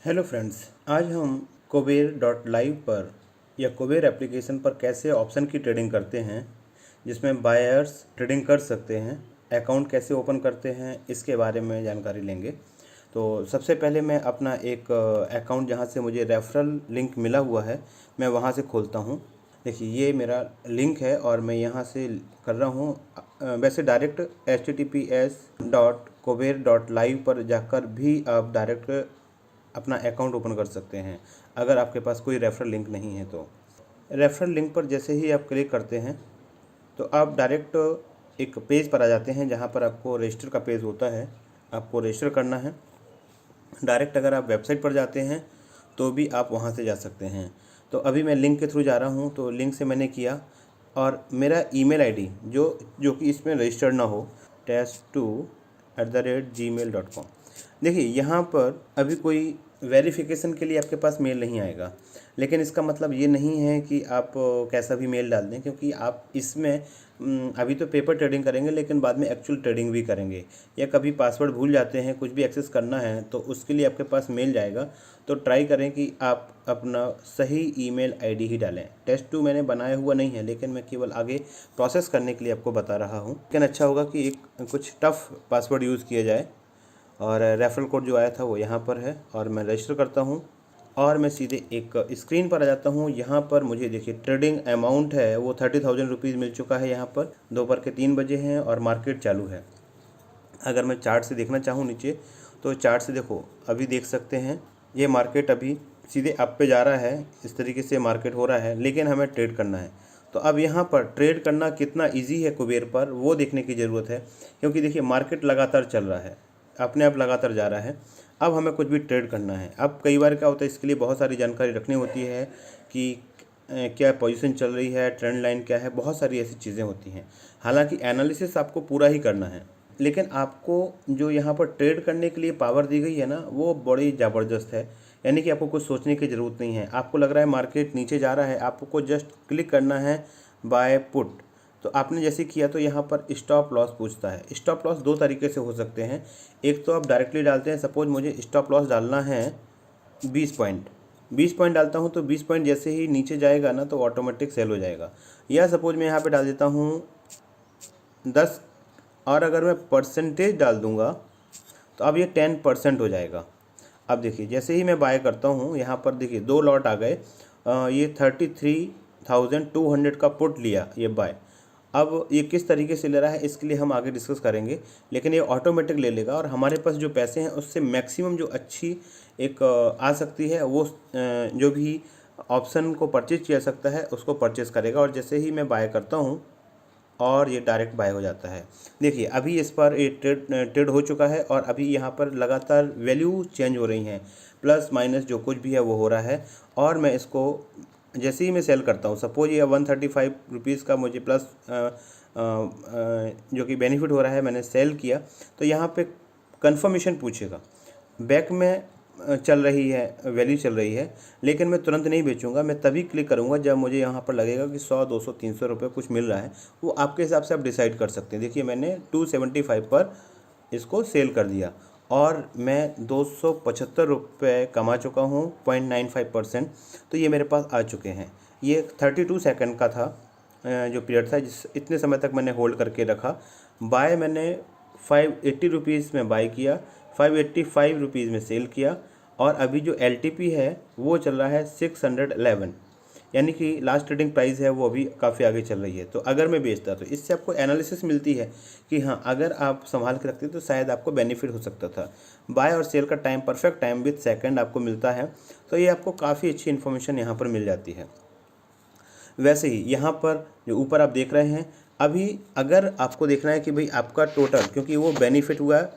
Hello friends, आज हम Kuber dot live पर या कुबेर एप्लीकेशन पर कैसे ऑप्शन की ट्रेडिंग करते हैं, जिसमें बायर्स ट्रेडिंग कर सकते हैं, अकाउंट कैसे ओपन करते हैं, इसके बारे में जानकारी लेंगे। तो सबसे पहले मैं अपना एक अकाउंट जहां से मुझे रेफरल लिंक मिला हुआ है, मैं वहां से खोलता हूं। देखिए, ये मेरा लिंक है और मैं यहां से कर रहा हूं। वैसे डायरेक्ट https://kuber.live पर जाकर भी आप डायरेक्ट अपना अकाउंट ओपन कर सकते हैं, अगर आपके पास कोई रेफरल लिंक नहीं है तो। रेफरल लिंक पर जैसे ही आप क्लिक करते हैं तो आप डायरेक्ट एक पेज पर आ जाते हैं, जहां पर आपको रजिस्टर का पेज होता है, आपको रजिस्टर करना है। डायरेक्ट अगर आप वेबसाइट पर जाते हैं तो भी आप वहां से जा सकते हैं। तो अभी मैं लिंक के थ्रू जा रहा हूं, तो लिंक से मैंने किया और मेरा ईमेल आईडी जो कि इसमें रजिस्टर्ड ना हो, test2@gmail.com। देखिए, यहाँ पर अभी कोई वेरिफिकेशन के लिए आपके पास मेल नहीं आएगा, लेकिन इसका मतलब ये नहीं है कि आप कैसा भी मेल डाल दें, क्योंकि आप इसमें अभी तो पेपर ट्रेडिंग करेंगे, लेकिन बाद में एक्चुअल ट्रेडिंग भी करेंगे, या कभी पासवर्ड भूल जाते हैं, कुछ भी एक्सेस करना है तो उसके लिए आपके पास मेल जाएगा। तो ट्राई करें कि आप अपना सही ईमेल आईडी ही डालें। टेस्ट 2 मैंने बनाया हुआ नहीं है, लेकिन मैं केवल आगे प्रोसेस करने के लिए आपको बता रहा हूँ। लेकिन अच्छा होगा कि एक कुछ टफ पासवर्ड यूज़ किया जाए। और रेफरल कोड जो आया था वो यहाँ पर है, और मैं रजिस्टर करता हूँ और मैं सीधे एक स्क्रीन पर आ जाता हूँ। यहाँ पर मुझे देखिए, ट्रेडिंग अमाउंट है वो 30,000 रुपीज़ मिल चुका है। यहाँ पर दोपहर के 3 बजे हैं और मार्केट चालू है। अगर मैं चार्ट से देखना चाहूँ नीचे, तो चार्ट से देखो, अभी देख सकते हैं ये मार्केट अभी सीधे अप पे जा रहा है। इस तरीके से मार्केट हो रहा है, लेकिन हमें ट्रेड करना है। तो अब यहाँ पर ट्रेड करना कितना इजी है कुबेर पर, वो देखने की ज़रूरत है, क्योंकि देखिए मार्केट लगातार चल रहा है, अपने आप लगातार जा रहा है। अब हमें कुछ भी ट्रेड करना है। अब कई बार क्या होता है, इसके लिए बहुत सारी जानकारी रखनी होती है कि क्या पोजीशन चल रही है, ट्रेंड लाइन क्या है, बहुत सारी ऐसी चीज़ें होती हैं। हालांकि एनालिसिस आपको पूरा ही करना है, लेकिन आपको जो यहाँ पर ट्रेड करने के लिए पावर दी गई है ना, वो बड़ी ज़बरदस्त है। यानी कि आपको कुछ सोचने की ज़रूरत नहीं है। आपको लग रहा है मार्केट नीचे जा रहा है, आपको जस्ट क्लिक करना है बाय पुट। तो आपने जैसे किया तो यहाँ पर स्टॉप लॉस पूछता है। स्टॉप लॉस दो तरीके से हो सकते हैं। एक तो आप डायरेक्टली डालते हैं, सपोज मुझे स्टॉप लॉस डालना है 20 पॉइंट, 20 पॉइंट डालता हूँ तो 20 पॉइंट जैसे ही नीचे जाएगा ना तो ऑटोमेटिक सेल हो जाएगा। या सपोज मैं यहाँ पे डाल देता हूँ 10, और अगर मैं परसेंटेज डाल दूँगा तो अब ये 10% हो जाएगा। अब देखिए, जैसे ही मैं बाय करता हूँ, यहाँ पर देखिए 2 लॉट आ गए। ये 33,200 का पुट लिया ये बाय। अब ये किस तरीके से ले रहा है, इसके लिए हम आगे डिस्कस करेंगे, लेकिन ये ऑटोमेटिक ले लेगा और हमारे पास जो पैसे हैं उससे मैक्सिमम जो अच्छी एक आ सकती है, वो जो भी ऑप्शन को परचेज किया सकता है उसको परचेज करेगा। और जैसे ही मैं बाय करता हूँ और ये डायरेक्ट बाय हो जाता है। देखिए, अभी इस पर ये ट्रेड हो चुका है और अभी यहाँ पर लगातार वैल्यू चेंज हो रही हैं, प्लस माइनस जो कुछ भी है वो हो रहा है। और मैं इसको जैसे ही मैं सेल करता हूँ, सपोज ये 135 रुपीज़ का मुझे प्लस जो कि बेनिफिट हो रहा है, मैंने सेल किया, तो यहाँ पे कंफर्मेशन पूछेगा। बैक में चल रही है, वैल्यू चल रही है, लेकिन मैं तुरंत नहीं बेचूंगा। मैं तभी क्लिक करूंगा जब मुझे यहाँ पर लगेगा कि 100, 200, 300 रुपये कुछ मिल रहा है। वो आपके हिसाब से आप डिसाइड कर सकते हैं। देखिए, मैंने 275 पर इसको सेल कर दिया और मैं 275 रुपये कमा चुका हूँ, 0.95%। तो ये मेरे पास आ चुके हैं। ये 32 सेकंड का था जो पीरियड था, जिस इतने समय तक मैंने होल्ड करके रखा। बाय मैंने 580 रुपीज़ में बाय किया, 585 रुपीज़ में सेल किया, और अभी जो LTP है वो चल रहा है 611, यानी कि लास्ट ट्रेडिंग प्राइस है वो अभी काफ़ी आगे चल रही है। तो अगर मैं बेचता तो इससे आपको एनालिसिस मिलती है कि हाँ, अगर आप संभाल के रखते तो शायद आपको बेनिफिट हो सकता था। बाय और सेल का time, perfect time with second आपको मिलता है। तो ये आपको काफ़ी अच्छी इन्फॉर्मेशन यहाँ पर मिल जाती है। वैसे ही यहाँ पर जो ऊपर आप देख रहे हैं, अभी अगर आपको देखना है कि भाई आपका टोटल, क्योंकि वो बेनिफिट हुआ है,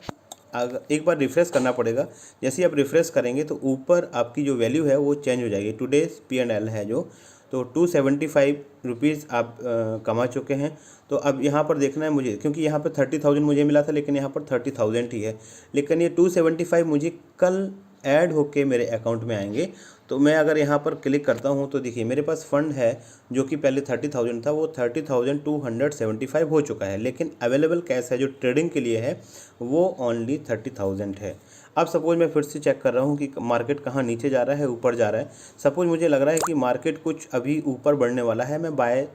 एक बार रिफ़्रेश करना पड़ेगा। जैसे ही आप रिफ़्रेश करेंगे तो ऊपर आपकी जो वैल्यू है वो चेंज हो जाएगी। टुडेज P&L है जो, तो 275 रुपीज़ आप कमा चुके हैं। तो अब यहाँ पर देखना है मुझे, क्योंकि यहाँ पर 30,000 मुझे मिला था, लेकिन यहाँ पर 30,000 ही है। लेकिन ये 275 मुझे कल ऐड होके मेरे अकाउंट में आएंगे। तो मैं अगर यहाँ पर क्लिक करता हूँ तो देखिए, मेरे पास फ़ंड है जो कि पहले 30,000 था, वो 30,275 हो चुका है, लेकिन अवेलेबल कैश है जो ट्रेडिंग के लिए है वो ओनली 30,000 है। अब सपोज मैं फिर से चेक कर रहा हूँ कि मार्केट कहाँ नीचे जा रहा है, ऊपर जा रहा है। सपोज मुझे लग रहा है कि मार्केट कुछ अभी ऊपर बढ़ने वाला है, मैं बाय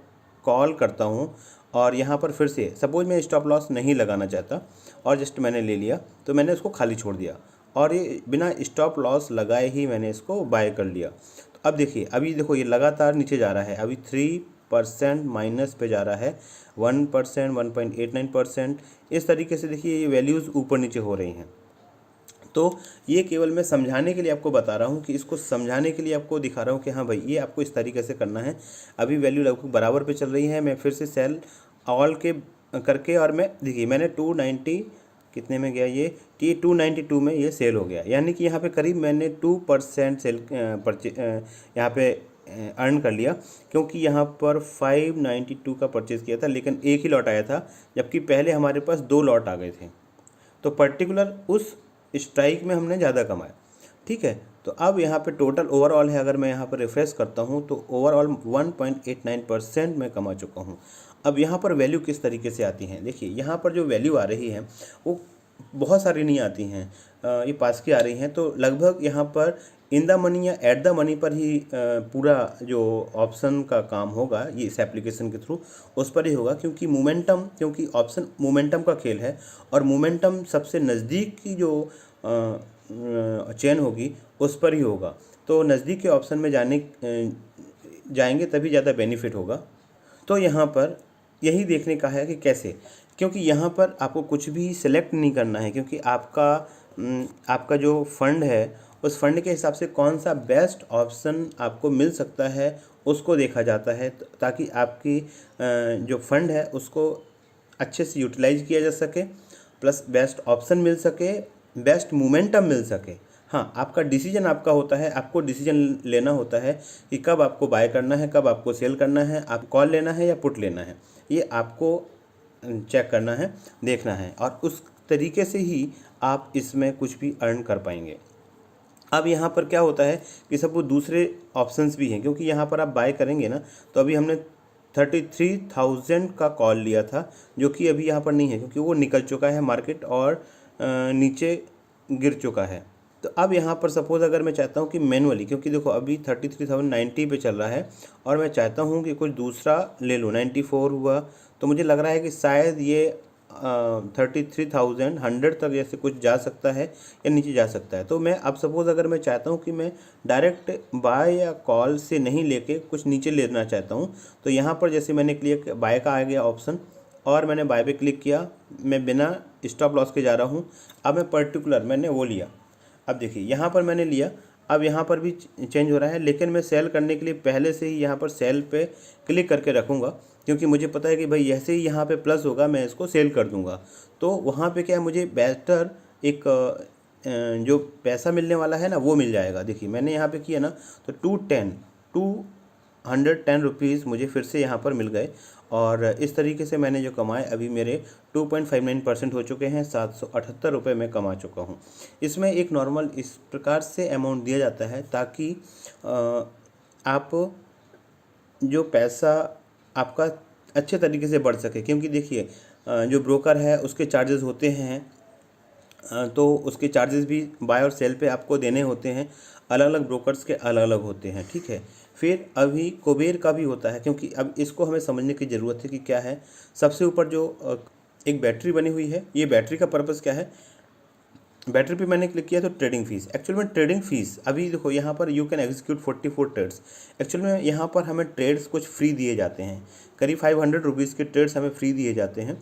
कॉल करता हूँ और यहाँ पर फिर से सपोज मैं स्टॉप लॉस नहीं लगाना चाहता और जस्ट मैंने ले लिया, तो मैंने उसको खाली छोड़ दिया और ये बिना स्टॉप लॉस लगाए ही मैंने इसको बाय कर लिया। तो अब देखिए, अभी देखो ये लगातार नीचे जा रहा है, अभी 3% माइनस पे जा रहा है, 1%, 1.89%, इस तरीके से देखिए ये वैल्यूज़ ऊपर नीचे हो रही हैं। तो ये केवल मैं समझाने के लिए आपको बता रहा हूँ कि इसको समझाने के लिए आपको दिखा रहा हूँ कि हाँ भाई ये आपको इस तरीके से करना है। अभी वैल्यू लगभग बराबर पे चल रही है, मैं फिर से सेल ऑल के करके और मैं देखिए मैंने 290 कितने में गया, ये टी 292 में ये सेल हो गया, यानी कि यहाँ पे करीब मैंने 2% सेल यहाँ पे अर्न कर लिया, क्योंकि यहाँ पर 592 का परचेज़ किया था लेकिन एक ही लॉट आया था, जबकि पहले हमारे पास 2 लॉट आ गए थे। तो पर्टिकुलर उस स्ट्राइक में हमने ज़्यादा कमाया। ठीक है, तो अब यहाँ पे टोटल ओवरऑल है, अगर मैं यहाँ पर रिफ्रेश करता हूँ तो ओवरऑल 1.89% मैं कमा चुका हूँ। अब यहाँ पर वैल्यू किस तरीके से आती हैं, देखिए यहाँ पर जो वैल्यू आ रही है वो बहुत सारी नहीं आती हैं, ये पास की आ रही हैं। तो लगभग यहाँ पर इन द मनी या एट द मनी पर ही पूरा जो ऑप्शन का काम होगा ये इस एप्लीकेशन के थ्रू उस पर ही होगा, क्योंकि मोमेंटम, क्योंकि ऑप्शन मोमेंटम का खेल है और मोमेंटम सबसे नज़दीक की जो चेन होगी उस पर ही होगा। तो नज़दीक के ऑप्शन में जाएंगे तभी ज़्यादा बेनिफिट होगा। तो यहाँ पर यही देखने का है कि कैसे, क्योंकि यहाँ पर आपको कुछ भी सिलेक्ट नहीं करना है, क्योंकि आपका जो फंड है उस फंड के हिसाब से कौन सा बेस्ट ऑप्शन आपको मिल सकता है उसको देखा जाता है, ताकि आपकी जो फंड है उसको अच्छे से यूटिलाइज किया जा सके, प्लस बेस्ट ऑप्शन मिल सके, बेस्ट मोमेंटम मिल सके। हाँ, आपका डिसीजन आपका होता है, आपको डिसीजन लेना होता है कि कब आपको बाय करना है, कब आपको सेल करना है, आप कॉल लेना है या पुट लेना है, ये आपको चेक करना है, देखना है, और उस तरीके से ही आप इसमें कुछ भी अर्न कर पाएंगे। अब यहाँ पर क्या होता है कि सब वो दूसरे ऑप्शंस भी हैं, क्योंकि यहाँ पर आप बाय करेंगे ना, तो अभी हमने 33,000 का कॉल लिया था, जो कि अभी यहाँ पर नहीं है क्योंकि वो निकल चुका है मार्केट और नीचे गिर चुका है। तो अब यहाँ पर सपोज़ अगर मैं चाहता हूँ कि मैनुअली, क्योंकि देखो अभी 33,090 पे चल रहा है और मैं चाहता हूँ कि कुछ दूसरा ले लूँ, 94 हुआ, तो मुझे लग रहा है कि शायद ये 33,100 तक जैसे कुछ जा सकता है या नीचे जा सकता है। तो मैं अब सपोज़ अगर मैं चाहता हूँ कि मैं डायरेक्ट बाय या कॉल से नहीं लेके कुछ नीचे लेना चाहता हूँ, तो यहाँ पर जैसे मैंने क्लिक बाय का आ गया ऑप्शन और मैंने बाय पे क्लिक किया, मैं बिना स्टॉप लॉस के जा रहा हूँ। अब मैं पर्टिकुलर मैंने वो लिया, अब देखिए यहाँ पर मैंने लिया, अब यहाँ पर भी चेंज हो रहा है, लेकिन मैं सेल करने के लिए पहले से ही यहाँ पर सेल पे क्लिक करके रखूँगा, क्योंकि मुझे पता है कि भाई जैसे ही यहाँ पे प्लस होगा मैं इसको सेल कर दूँगा। तो वहाँ पे क्या है, मुझे बेहतर एक जो पैसा मिलने वाला है ना वो मिल जाएगा। देखिए मैंने यहाँ पे किया ना, तो 210 रुपीज़ मुझे फिर से यहाँ पर मिल गए, और इस तरीके से मैंने जो कमाए अभी मेरे 2.59% हो चुके हैं, 778 रुपये मैं कमा चुका हूँ। इसमें एक नॉर्मल इस प्रकार से अमाउंट दिया जाता है ताकि आप जो पैसा आपका अच्छे तरीके से बढ़ सके, क्योंकि देखिए जो ब्रोकर है उसके चार्जेस होते हैं, तो उसके चार्जेस भी बाय और सेल पे आपको देने होते हैं, अलग अलग ब्रोकर्स के अलग अलग होते हैं। ठीक है, फिर अभी कुबेर का भी होता है, क्योंकि अब इसको हमें समझने की ज़रूरत है कि क्या है। सबसे ऊपर जो एक बैटरी बनी हुई है, ये बैटरी का पर्पज़ क्या है, बैटरी पे मैंने क्लिक किया तो ट्रेडिंग फीस, एक्चुअल में ट्रेडिंग फीस अभी देखो यहाँ पर you can execute 44 trades, actual में यहाँ पर हमें ट्रेड्स कुछ फ्री दिए जाते हैं, करीब 500 रुपीज़ के ट्रेड्स हमें फ्री दिए जाते हैं।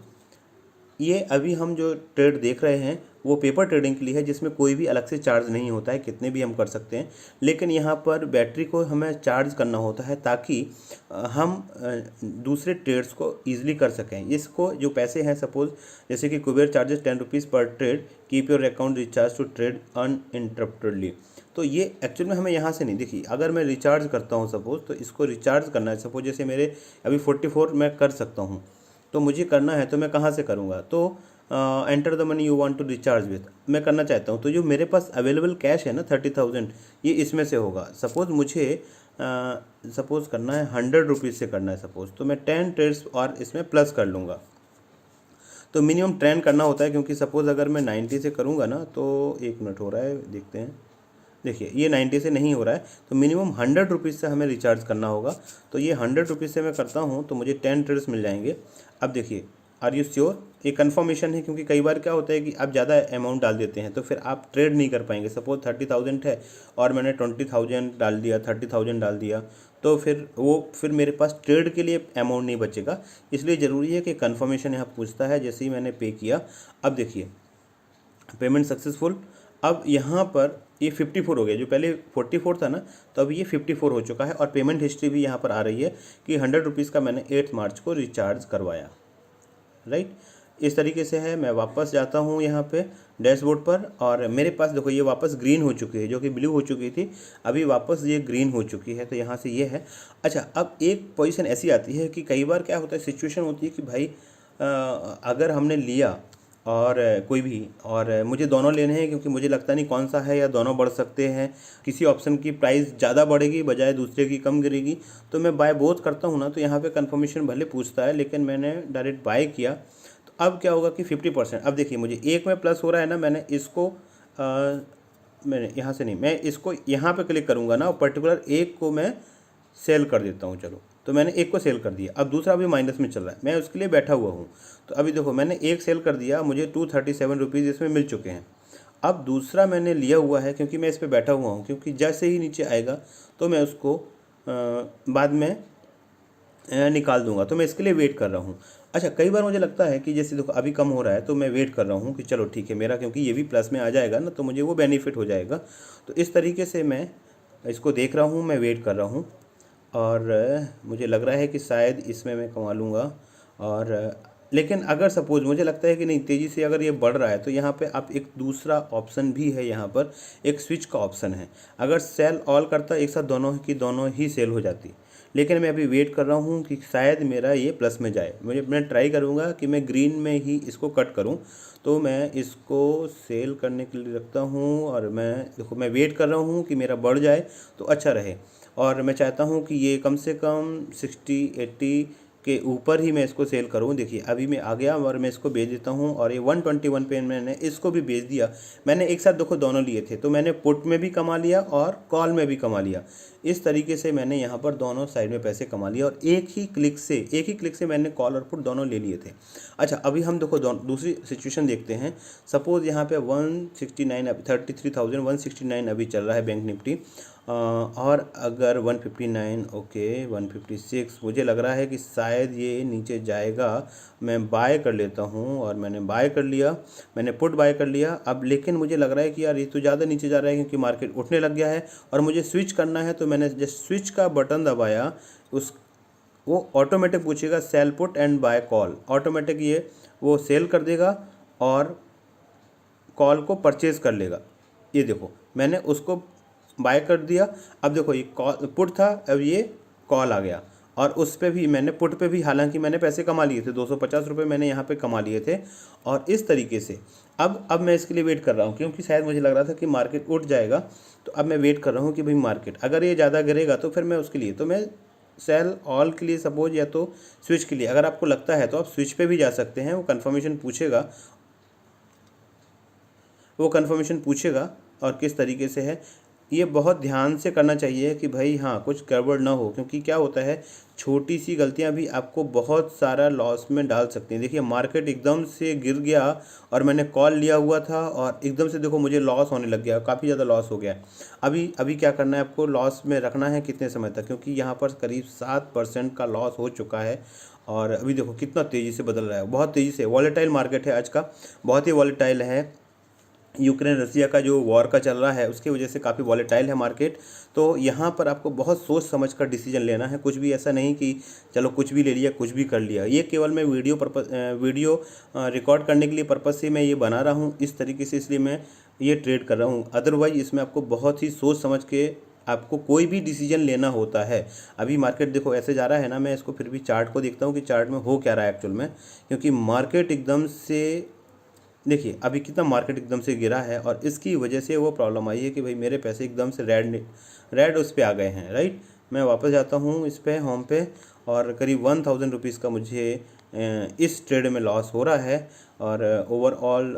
ये अभी हम जो ट्रेड देख रहे हैं वो पेपर ट्रेडिंग के लिए है, जिसमें कोई भी अलग से चार्ज नहीं होता है, कितने भी हम कर सकते हैं, लेकिन यहाँ पर बैटरी को हमें चार्ज करना होता है ताकि हम दूसरे ट्रेड्स को ईजिली कर सकें। इसको जो पैसे हैं, सपोज जैसे कि Kuber charges 10 rupees per trade, keep your account recharge to trade uninterruptedly, तो ये एक्चुअल में हमें यहाँ से नहीं, देखिए अगर मैं रिचार्ज करता हूँ सपोज, तो इसको रिचार्ज करना है, सपोज जैसे मेरे अभी 44 मैं कर सकता हूँ, तो मुझे करना है तो मैं कहाँ से करूँगा, तो enter the money you want to recharge with मैं करना चाहता हूँ, तो जो मेरे पास अवेलेबल कैश है ना 30,000, ये इसमें से होगा। सपोज़ मुझे सपोज़ करना है 100 रुपीज़ से करना है सपोज़, तो मैं 10 ट्रेड्स और इसमें प्लस कर लूँगा। तो मिनिमम ट्रेंड करना होता है, क्योंकि सपोज़ अगर मैं 90 से करूँगा ना, तो 1 मिनट हो रहा है, देखते हैं। देखिए ये 90 से नहीं हो रहा है, तो मिनिमम 100 रुपीज़ से हमें रिचार्ज करना होगा। तो ये 100 रुपीज़ से मैं करता हूँ तो मुझे 10 ट्रेड्स मिल जाएंगे। अब देखिए, आर यू श्योर, ये कन्फर्मेशन है, क्योंकि कई बार क्या होता है कि आप ज़्यादा अमाउंट डाल देते हैं तो फिर आप ट्रेड नहीं कर पाएंगे। सपोज 30,000 है और मैंने 20,000 डाल दिया, 30,000 डाल दिया, तो फिर मेरे पास ट्रेड के लिए अमाउंट नहीं बचेगा। इसलिए ज़रूरी है कि कन्फर्मेशन यहाँ पूछता है। जैसे ही मैंने पे किया, अब देखिए पेमेंट सक्सेसफुल। अब यहाँ पर ये 54 हो गया, जो पहले 44 था ना, तो अभी ये 54 हो चुका है। और पेमेंट हिस्ट्री भी यहाँ पर आ रही है कि 100 रुपीज़ का मैंने 8 मार्च को रिचार्ज करवाया, राइट। इस तरीके से है। मैं वापस जाता हूँ यहाँ पे डैशबोर्ड पर, और मेरे पास देखो ये वापस ग्रीन हो चुकी है, जो कि ब्लू हो चुकी थी, अभी वापस ये ग्रीन हो चुकी है। तो यहाँ से ये है। अच्छा, अब एक पोजीशन ऐसी आती है कि कई बार क्या होता है, सिचुएशन होती है कि भाई अगर हमने लिया और कोई भी, और मुझे दोनों लेने हैं, क्योंकि मुझे लगता नहीं कौन सा है या दोनों बढ़ सकते हैं, किसी ऑप्शन की प्राइस ज़्यादा बढ़ेगी बजाय दूसरे की कम गिरेगी, तो मैं बाय बोथ करता हूँ ना। तो यहाँ पे कंफर्मेशन भले पूछता है, लेकिन मैंने डायरेक्ट बाय किया। तो अब क्या होगा कि 50%, अब देखिए मुझे एक में प्लस हो रहा है ना, मैंने इसको मैंने यहाँ से नहीं, मैं इसको यहाँ पे क्लिक करूँगा ना, पर्टिकुलर एक को मैं सेल कर देता हूँ। चलो, तो मैंने एक को सेल कर दिया। अब दूसरा भी माइनस में चल रहा है, मैं उसके लिए बैठा हुआ हूँ। तो अभी देखो मैंने एक सेल कर दिया, मुझे 237 रुपीज़ इसमें मिल चुके हैं। अब दूसरा मैंने लिया हुआ है, क्योंकि मैं इस पर बैठा हुआ हूँ, क्योंकि जैसे ही नीचे आएगा तो मैं उसको बाद में निकाल दूंगा। तो मैं इसके लिए वेट कर रहा हूँ। अच्छा, कई बार मुझे लगता है कि जैसे देखो अभी कम हो रहा है, तो मैं वेट कर रहा हूँ कि चलो ठीक है मेरा, क्योंकि ये भी प्लस में आ जाएगा ना, तो मुझे वो बेनिफिट हो जाएगा। तो इस तरीके से मैं इसको देख रहा हूँ, मैं वेट कर रहा हूँ, और मुझे लग रहा है कि शायद इसमें मैं कमा लूँगा। और लेकिन अगर सपोज़ मुझे लगता है कि नहीं, तेज़ी से अगर ये बढ़ रहा है, तो यहाँ पे आप एक दूसरा ऑप्शन भी है, यहाँ पर एक स्विच का ऑप्शन है। अगर सेल ऑल करता एक साथ दोनों की दोनों ही सेल हो जाती, लेकिन मैं अभी वेट कर रहा हूँ कि शायद मेरा ये प्लस में जाए। मैं ट्राई करूँगा कि मैं ग्रीन में ही इसको कट करूँ। तो मैं इसको सेल करने के लिए रखता हूँ, और मैं देखो मैं वेट कर रहा हूँ कि मेरा बढ़ जाए तो अच्छा रहे। और मैं चाहता हूँ कि ये कम से कम 60-80 के ऊपर ही मैं इसको सेल करूँ। देखिए अभी मैं आ गया और मैं इसको बेच देता हूँ, और ये 121 पे मैंने इसको भी बेच दिया। मैंने एक साथ देखो दोनों लिए थे, तो मैंने पुट में भी कमा लिया और कॉल में भी कमा लिया। इस तरीके से मैंने यहाँ पर दोनों साइड में पैसे कमा लिए, और एक ही क्लिक से मैंने कॉल और पुट दोनों ले लिए थे। अच्छा, अभी हम देखो दूसरी सिचुएशन देखते हैं। सपोज़ यहाँ पे 169, अभी 33,169 अभी चल रहा है बैंक निफ्टी, और अगर 159, ओके 156, मुझे लग रहा है कि शायद ये नीचे जाएगा। मैं बाय कर लेता हूँ, और मैंने बाय कर लिया, मैंने पुट बाय कर लिया। अब लेकिन मुझे लग रहा है कि यार ये तो ज़्यादा नीचे जा रहा है, क्योंकि मार्केट उठने लग गया है और मुझे स्विच करना है। तो मैंने जस्ट स्विच का बटन दबाया, वो ऑटोमेटिक पूछेगा sell put and buy call, automatic ये वो सेल कर देगा और कॉल को परचेज कर लेगा। ये देखो मैंने उसको बाय कर दिया। अब देखो ये कॉल पुट था, अब ये कॉल आ गया, और उस पर भी मैंने पुट पे भी हालांकि मैंने पैसे कमा लिए थे, 250 रुपये मैंने यहाँ पे कमा लिए थे। और इस तरीके से अब मैं इसके लिए वेट कर रहा हूँ, क्योंकि शायद मुझे लग रहा था कि मार्केट उठ जाएगा। तो अब मैं वेट कर रहा हूँ कि भाई मार्केट अगर ये ज़्यादा गिरेगा तो फिर मैं उसके लिए, तो मैं सेल ऑल के लिए सपोज, या तो स्विच के लिए अगर आपको लगता है तो आप स्विच पे भी जा सकते हैं। वो कन्फर्मेशन पूछेगा और किस तरीके से है, ये बहुत ध्यान से करना चाहिए कि भाई हाँ कुछ गड़बड़ ना हो, क्योंकि क्या होता है छोटी सी गलतियां भी आपको बहुत सारा लॉस में डाल सकती हैं। देखिए मार्केट एकदम से गिर गया और मैंने कॉल लिया हुआ था, और एकदम से देखो मुझे लॉस होने लग गया, काफ़ी ज़्यादा लॉस हो गया। अभी क्या करना है आपको, लॉस में रखना है कितने समय तक, क्योंकि यहाँ पर करीब 7% का लॉस हो चुका है। और अभी देखो कितना तेज़ी से बदल रहा है, बहुत तेज़ी से। वॉलेटाइल मार्केट है आज का, बहुत ही वॉलेटाइल है। यूक्रेन रसिया का जो वॉर का चल रहा है उसकी वजह से काफ़ी वॉलेटाइल है मार्केट। तो यहाँ पर आपको बहुत सोच समझ कर डिसीजन लेना है, कुछ भी ऐसा नहीं कि चलो कुछ भी ले लिया कुछ भी कर लिया। ये केवल मैं वीडियो रिकॉर्ड करने के लिए पर्पज़ से मैं ये बना रहा हूँ इस तरीके से, इसलिए मैं ये ट्रेड कर रहा हूँ। अदरवाइज इसमें आपको बहुत ही सोच समझ के आपको कोई भी डिसीजन लेना होता है। अभी मार्केट देखो ऐसे जा रहा है ना, मैं इसको फिर भी चार्ट को देखता हूँ कि चार्ट में हो क्या रहा है एक्चुअल में, क्योंकि मार्केट एकदम से देखिए अभी कितना मार्केट एकदम से गिरा है, और इसकी वजह से वो प्रॉब्लम आई है कि भाई मेरे पैसे एकदम से रेड उस पर आ गए हैं, राइट। मैं वापस जाता हूँ इस पर होम पे, और करीब 1,000 रुपीज़ का मुझे इस ट्रेड में लॉस हो रहा है और ओवरऑल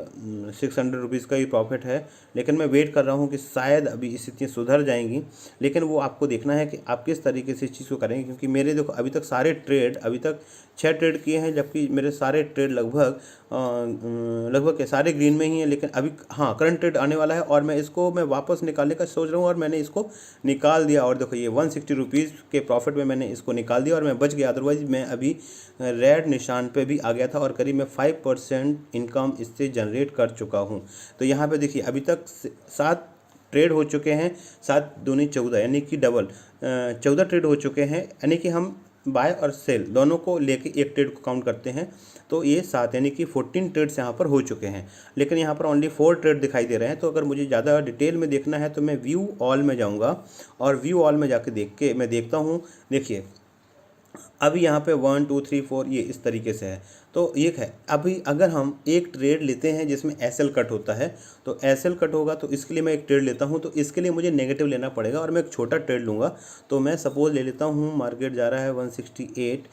600 रुपीज़ का ही प्रॉफिट है। लेकिन मैं वेट कर रहा हूँ कि शायद अभी स्थितियाँ सुधर जाएंगी, लेकिन वो आपको देखना है कि आप किस तरीके से इस चीज़ को करेंगे। क्योंकि मेरे देखो अभी तक सारे ट्रेड, अभी तक 6 ट्रेड किए हैं, जबकि मेरे सारे ट्रेड लगभग के सारे ग्रीन में ही हैं। लेकिन अभी हाँ, करंट ट्रेड आने वाला है और मैं वापस निकालने का सोच रहा हूँ और मैंने इसको निकाल दिया। और देखो ये 160 रुपीज़ के प्रॉफिट में मैंने इसको निकाल दिया और मैं बच गया। अदरवाइज मैं अभी रेड निशान पे भी आ गया था और करीब मैं 5% इनकम इससे जनरेट कर चुका हूँ। तो यहाँ पे देखिए अभी तक 7 ट्रेड हो चुके हैं, 7 दूनी 14, यानी कि डबल 14 ट्रेड हो चुके हैं। यानी कि हम बाय और सेल दोनों को लेके एक ट्रेड को काउंट करते हैं तो ये 7 यानी कि 14 ट्रेड्स यहाँ पर हो चुके हैं। लेकिन यहाँ पर ओनली 4 ट्रेड दिखाई दे रहे हैं। तो अगर मुझे ज़्यादा डिटेल में देखना है तो मैं व्यू ऑल में जाऊँगा और व्यू ऑल में जाके मैं देखता हूँ। देखिए अभी यहाँ पे 1 2 3 4 ये इस तरीके से है। तो एक है, अभी अगर हम एक ट्रेड लेते हैं जिसमें एसएल कट होता है, तो एसएल कट होगा तो इसके लिए मैं एक ट्रेड लेता हूँ, तो इसके लिए मुझे नेगेटिव लेना पड़ेगा और मैं एक छोटा ट्रेड लूँगा। तो मैं सपोज ले लेता हूँ, मार्केट जा रहा है 168।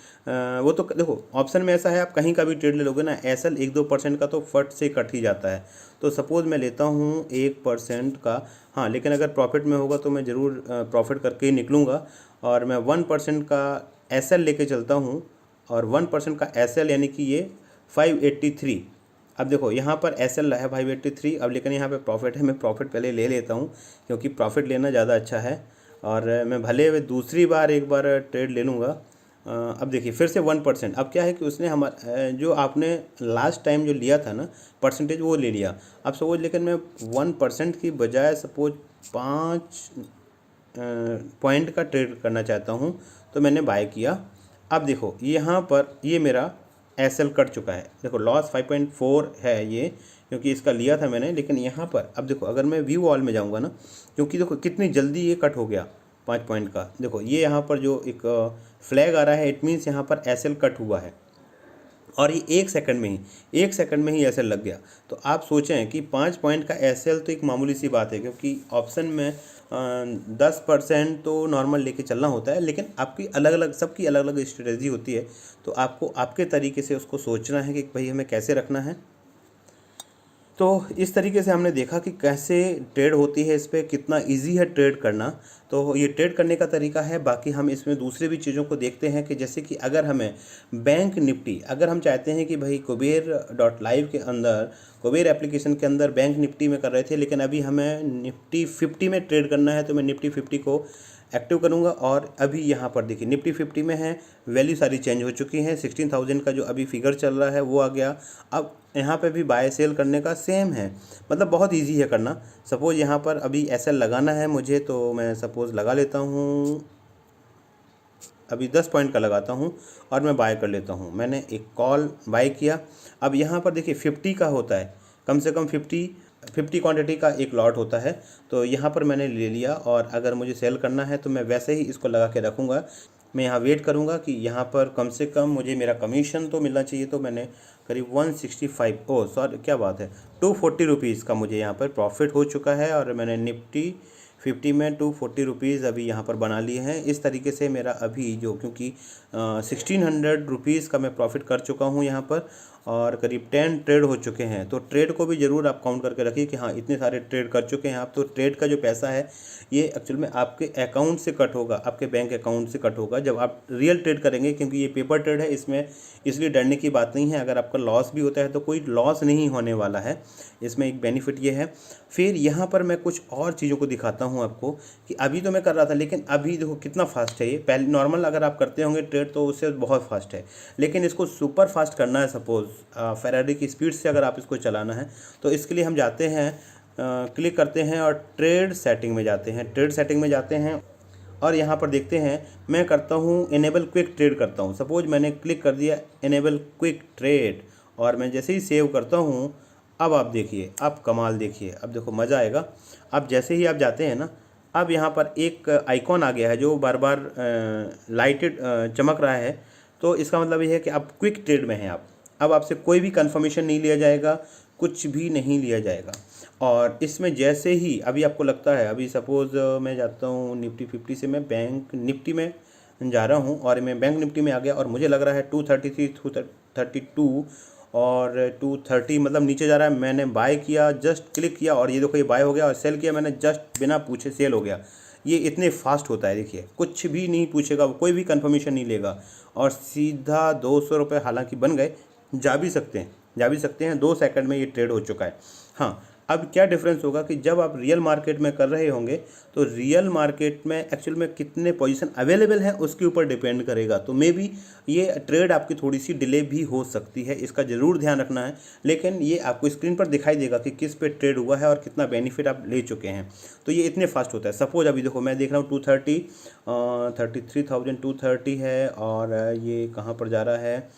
वो तो देखो ऑप्शन में ऐसा है, आप कहीं का भी ट्रेड ले लोगे ना, एसएल 1-2% का तो फट से कट ही जाता है। तो सपोज़ मैं लेता हूँ 1% का, हाँ, लेकिन अगर प्रॉफिट में होगा तो मैं ज़रूर प्रॉफिट करके ही निकलूँगा। और मैं 1% का एसएल लेके चलता हूँ और 1% का एसएल यानी कि ये 583। अब देखो यहाँ पर एसएल है 583, अब लेकिन यहाँ पे प्रॉफिट है, मैं प्रॉफिट पहले ले लेता हूँ क्योंकि प्रॉफिट लेना ज़्यादा अच्छा है। और मैं भले वे दूसरी बार एक बार ट्रेड ले लूँगा। अब देखिए फिर से 1%। अब क्या है कि उसने जो आपने लास्ट टाइम जो लिया था ना परसेंटेज, वो ले लिया। अब सपोज लेकिन मैं 1% की बजाय सपोज 5 पॉइंट का ट्रेड करना चाहता हूँ, तो मैंने बाय किया। अब देखो यहाँ पर ये मेरा एसएल कट चुका है। देखो लॉस 5.4 है ये, क्योंकि इसका लिया था मैंने। लेकिन यहाँ पर अब देखो अगर मैं व्यू ऑल में जाऊँगा ना, क्योंकि देखो कितनी जल्दी ये कट हो गया 5 पॉइंट का। देखो ये यहाँ पर जो एक फ्लैग आ रहा है, इट मीन्स यहाँ पर एसएल कट हुआ है और ये 1 सेकंड में ही एसएल लग गया। तो आप सोचें कि 5 पॉइंट का एसएल तो एक मामूली सी बात है, क्योंकि ऑप्शन में 10% तो नॉर्मल लेके चलना होता है। लेकिन आपकी अलग अलग, सबकी अलग अलग स्ट्रेटजी होती है। तो आपको आपके तरीके से उसको सोचना है कि भाई हमें कैसे रखना है। तो इस तरीके से हमने देखा कि कैसे ट्रेड होती है, इस पर कितना इजी है ट्रेड करना। तो ये ट्रेड करने का तरीका है। बाकी हम इसमें दूसरे भी चीज़ों को देखते हैं कि जैसे कि अगर हमें बैंक निफ्टी, अगर हम चाहते हैं कि भाई कुबेर.live के अंदर, कुबेर एप्लीकेशन के अंदर बैंक निफ्टी में कर रहे थे, लेकिन अभी हमें निफ्टी 50 में ट्रेड करना है, तो मैं निफ्टी 50 को एक्टिव करूंगा। और अभी यहाँ पर देखिए निफ्टी 50 में है, वैल्यू सारी चेंज हो चुकी हैं। 16,000 का जो अभी फिगर चल रहा है वो आ गया। अब यहाँ पे भी बाय सेल करने का सेम है, मतलब बहुत इजी है करना। सपोज़ यहाँ पर अभी एसएल लगाना है मुझे, तो मैं सपोज़ लगा लेता हूँ, अभी 10 पॉइंट का लगाता हूँ और मैं बाय कर लेता हूँ। मैंने एक कॉल बाय किया। अब यहाँ पर देखिए 50 का होता है, कम से कम 50 क्वांटिटी का एक लॉट होता है। तो यहाँ पर मैंने ले लिया और अगर मुझे सेल करना है तो मैं वैसे ही इसको लगा के रखूँगा। मैं यहाँ वेट करूँगा कि यहाँ पर कम से कम मुझे मेरा कमीशन तो मिलना चाहिए। तो मैंने करीब 165, ओह सॉरी क्या बात है, 240 रुपीज़ का मुझे यहाँ पर प्रॉफिट हो चुका है। और मैंने निफ्टी 50 में 240 रुपीज़ अभी यहाँ पर बना लिए हैं। इस तरीके से मेरा अभी जो, क्योंकि 1600 रुपीज़ का मैं प्रॉफिट कर चुका हूँ यहाँ पर और करीब 10 ट्रेड हो चुके हैं। तो ट्रेड को भी ज़रूर आप काउंट करके रखिए कि हाँ इतने सारे ट्रेड कर चुके हैं आप। तो ट्रेड का जो पैसा है ये एक्चुअल में आपके अकाउंट से कट होगा, आपके बैंक अकाउंट से कट होगा जब आप रियल ट्रेड करेंगे। क्योंकि ये पेपर ट्रेड है, इसमें इसलिए डरने की बात नहीं है। अगर आपका लॉस भी होता है तो कोई लॉस नहीं होने वाला है, इसमें एक बेनिफिट ये है। फिर यहाँ पर मैं कुछ और चीज़ों को दिखाता हूँ आपको कि अभी तो मैं कर रहा था, लेकिन अभी देखो कितना फास्ट है ये। पहले नॉर्मल अगर आप करते होंगे ट्रेड तो उससे बहुत फास्ट है, लेकिन इसको सुपर फास्ट करना है। सपोज़ फेरारी की स्पीड से अगर आप इसको चलाना है तो इसके लिए हम जाते हैं, क्लिक करते हैं और ट्रेड सेटिंग में जाते हैं। ट्रेड सेटिंग में जाते हैं और यहाँ पर देखते हैं, मैं करता हूँ इनेबल क्विक ट्रेड करता हूँ। सपोज मैंने क्लिक कर दिया इनेबल क्विक ट्रेड और मैं जैसे ही सेव करता हूँ, अब आप देखिए, अब कमाल देखिए, अब देखो मज़ा आएगा। अब जैसे ही आप जाते हैं ना, अब यहाँ पर एक आइकॉन आ गया है जो बार बार लाइटेड चमक रहा है। तो इसका मतलब ये है कि आप क्विक ट्रेड में हैं। आप अब आपसे कोई भी कंफर्मेशन नहीं लिया जाएगा, कुछ भी नहीं लिया जाएगा। और इसमें जैसे ही अभी आपको लगता है, अभी सपोज़ मैं जाता हूँ निफ्टी 50 से मैं बैंक निफ्टी में जा रहा हूँ और मैं बैंक निफ्टी में आ गया और मुझे लग रहा है 233 232 और 230 मतलब नीचे जा रहा है। मैंने बाय किया, जस्ट क्लिक किया और ये देखो ये बाय हो गया, और सेल किया मैंने जस्ट बिना पूछे सेल हो गया। ये इतने फास्ट होता है, देखिए कुछ भी नहीं पूछेगा, कोई भी कंफर्मेशन नहीं लेगा, और सीधा 200 रुपये हालांकि बन गए, जा भी सकते हैं, जा भी सकते हैं। 2 सेकंड में ये ट्रेड हो चुका है। हाँ, अब क्या डिफरेंस होगा कि जब आप रियल मार्केट में कर रहे होंगे तो रियल मार्केट में एक्चुअल में कितने पोजीशन अवेलेबल हैं उसके ऊपर डिपेंड करेगा। तो मे बी ये ट्रेड आपकी थोड़ी सी डिले भी हो सकती है, इसका ज़रूर ध्यान रखना है। लेकिन ये आपको स्क्रीन पर दिखाई देगा कि किस पे ट्रेड हुआ है और कितना बेनिफिट आप ले चुके हैं। तो ये इतने फास्ट होता है। सपोज अभी देखो मैं देख रहा हूँ 230 33,230 है, और ये कहाँ पर जा रहा है,